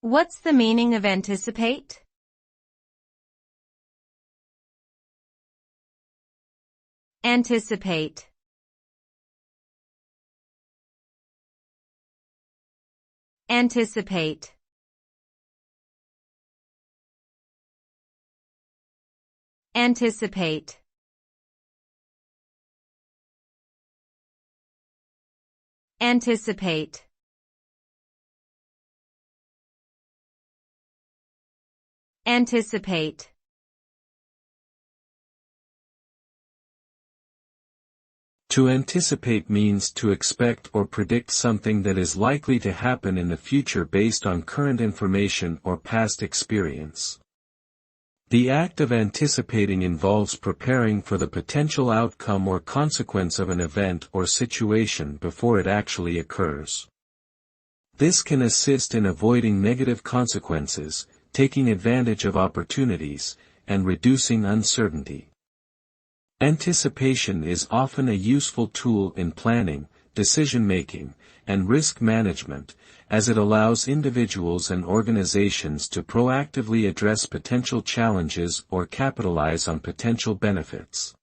What's the meaning of anticipate? Anticipate. Anticipate. Anticipate. Anticipate. Anticipate. To anticipate means to expect or predict something that is likely to happen in the future based on current information or past experience. The act of anticipating involves preparing for the potential outcome or consequence of an event or situation before it actually occurs. This can assist in avoiding negative consequences, taking advantage of opportunities, and reducing uncertainty. Anticipation is often a useful tool in planning, decision-making, and risk management, as it allows individuals and organizations to proactively address potential challenges or capitalize on potential benefits.